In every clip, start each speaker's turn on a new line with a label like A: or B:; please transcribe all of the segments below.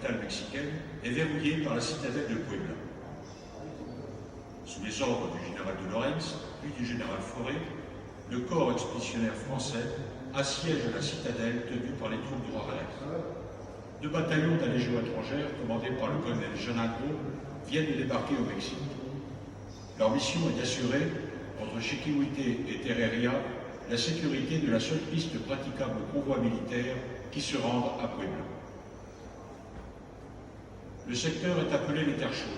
A: capitale mexicaine, est verrouillé par la citadelle de Puebla. Sous les ordres du général de Lorentz, puis du général Forêt, le corps expéditionnaire français assiège la citadelle tenue par les troupes de Juárez. 2 bataillons de la Légion étrangère, commandés par le colonel Jean Agro, viennent de débarquer au Mexique. Leur mission est d'assurer, entre Chiquihuite et Terreria, la sécurité de la seule piste praticable au convoi militaire qui se rende à Puebla. Le secteur est appelé les Terres chaudes.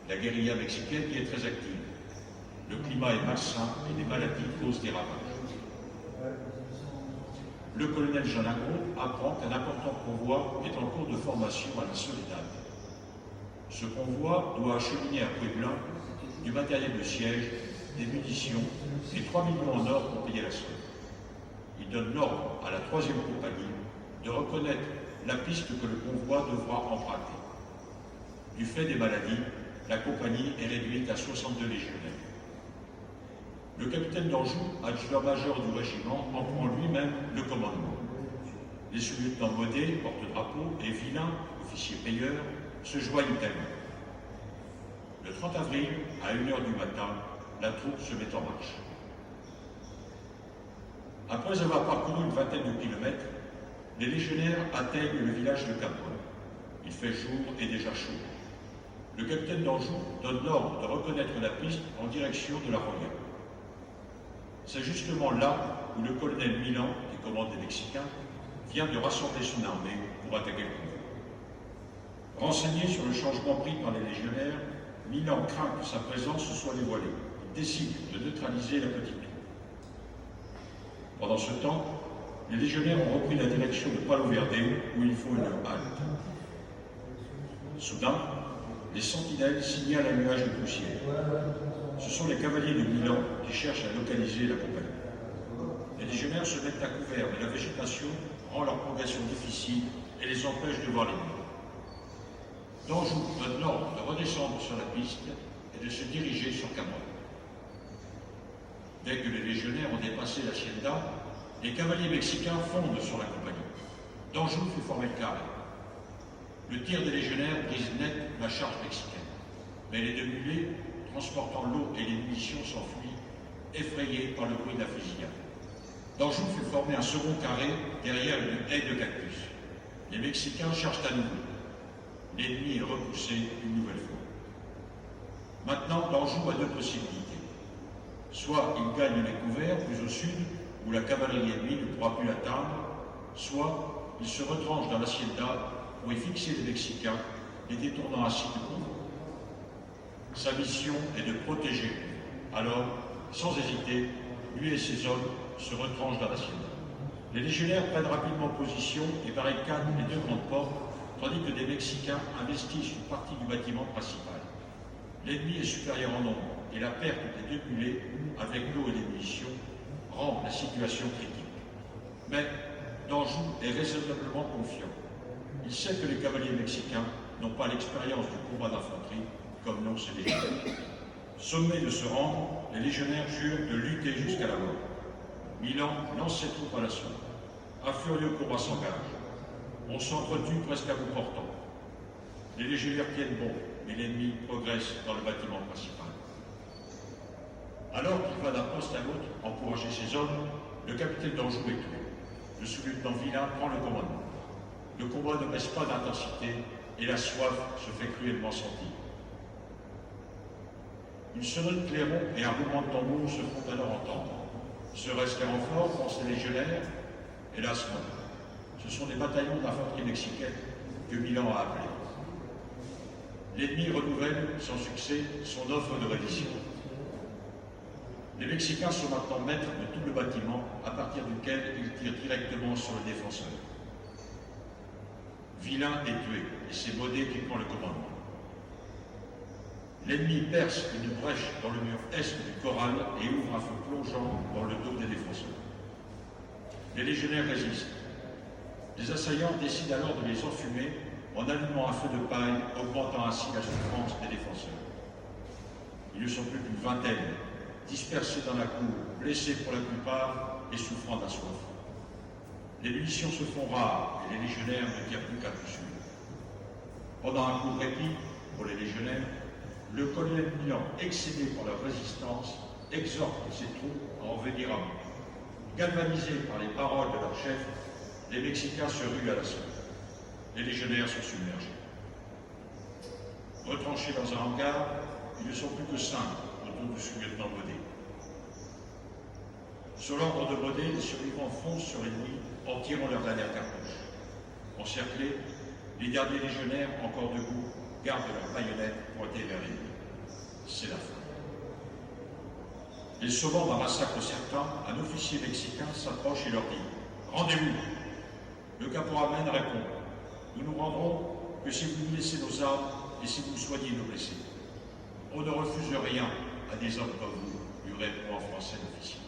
A: La guérilla mexicaine y est très active. Le climat est malsain et les maladies causent des ravages. Le colonel Jean Agro apprend qu'un important convoi est en cours de formation à la Soledad. Ce convoi doit acheminer à Puebla du matériel de siège, des munitions et 3 millions en or pour payer la somme. Il donne l'ordre à la 3e compagnie de reconnaître la piste que le convoi devra emprunter. Du fait des maladies, la compagnie est réduite à 62 légionnaires. Le capitaine d'Anjou, adjudant-major du régiment, en prend lui-même le commandement. Les sous-lieutenants Modé, porte-drapeau, et Villain, officier payeur, se joignent à lui. Le 30 avril, à 1h du matin, la troupe se met en marche. Après avoir parcouru une vingtaine de kilomètres, les légionnaires atteignent le village de Capone. Il fait jour et déjà chaud. Le capitaine d'Anjou donne l'ordre de reconnaître la piste en direction de la Roya. C'est justement là où le colonel Milan, qui commande les Mexicains, vient de rassembler son armée pour attaquer le convoi. Renseigné sur le changement pris par les légionnaires, Milan craint que sa présence soit dévoilée. Il décide de neutraliser la petite troupe. Pendant ce temps, les légionnaires ont repris la direction de Palo Verde où il faut une halte. Soudain, les sentinelles signalent un nuage de poussière. Ce sont les cavaliers de Milan qui cherchent à localiser la compagnie. Les légionnaires se mettent à couvert, mais la végétation rend leur progression difficile et les empêche de voir l'ennemi. D'Anjou donne l'ordre de redescendre sur la piste et de se diriger sur Cameroun. Dès que les légionnaires ont dépassé l'hacienda, les cavaliers mexicains fondent sur la compagnie. D'Anjou fait former le carré. Le tir des légionnaires brise net la charge mexicaine, mais les 2 mulets, transportant l'eau et les munitions, s'enfuient, effrayés par le bruit de la fusillade. D'Anjou fait former un second carré derrière une haie de cactus. Les Mexicains chargent à nouveau. L'ennemi est repoussé une nouvelle fois. Maintenant, d'Anjou a 2 possibilités. Soit il gagne les couverts plus au sud, où la cavalerie ennemie ne pourra plus l'atteindre, soit il se retranche dans l'hacienda pour y fixer les Mexicains, les détournant ainsi du convoi. Sa mission est de protéger. Alors, sans hésiter, lui et ses hommes se retranchent dans l'hacienda. Les légionnaires prennent rapidement position et barricadent les 2 grandes portes, tandis que des Mexicains investissent une partie du bâtiment principal. L'ennemi est supérieur en nombre et la perte des 2 mulets, avec l'eau et les munitions, rend la situation critique. Mais d'Anjou est raisonnablement confiant. Il sait que les cavaliers mexicains n'ont pas l'expérience du combat d'infanterie comme l'ont ses légionnaires. Sommés de se rendre, les légionnaires jurent de lutter jusqu'à la mort. Milan lance ses troupes à l'assaut. Un furieux combat s'engage. On s'entretue presque à bout portant. Les légionnaires tiennent bon, mais l'ennemi progresse dans le bâtiment principal. Alors qu'il va d'un poste à l'autre encourager ses hommes, le capitaine d'Anjou est tué. Le sous-lieutenant Villain prend le commandement. Le combat ne baisse pas d'intensité et la soif se fait cruellement sentir. Une sonnette clairon et un roulement de tambour se font alors entendre. Serait-ce les renforts, pensent les légionnaires? Hélas non. Ce sont des bataillons d'infanterie mexicaine que Milan a appelés. L'ennemi renouvelle, sans succès, son offre de reddition. Les Mexicains sont maintenant maîtres de tout le bâtiment, à partir duquel ils tirent directement sur le défenseur. Villain est tué, et c'est Modé qui prend le commandement. L'ennemi perce une brèche dans le mur est du corral et ouvre un feu plongeant dans le dos des défenseurs. Les légionnaires résistent. Les assaillants décident alors de les enfumer en allumant un feu de paille, augmentant ainsi la souffrance des défenseurs. Ils ne sont plus qu'une vingtaine, dispersés dans la cour, blessés pour la plupart et souffrant d'un soif. Les munitions se font rares et les légionnaires ne tirent plus qu'à coup sûr. Pendant un court répit pour les légionnaires, le colonel Milan, excédé par leur résistance, exhorte ses troupes à en venir à bout. Galvanisés par les paroles de leur chef, les Mexicains se ruent à l'assaut. Les légionnaires sont submergés. Retranchés dans un hangar, ils ne sont plus que 5 autour du sous-lieutenant Baudet. Sur l'ordre de Baudet, les survivants foncent sur l'ennemi en tirant leurs dernières cartouches. Encerclés, les derniers légionnaires, encore debout, gardent leurs baïonnettes pointées vers l'ennemi. C'est la fin. Les sauvant d'un massacre certain, un officier mexicain s'approche et leur dit « Rendez-vous !» Le caporal répond « Nous nous rendrons que si vous nous laissez nos armes et si vous soignez nos blessés. On ne refuse rien à des hommes comme vous, lui répond en français l'officier.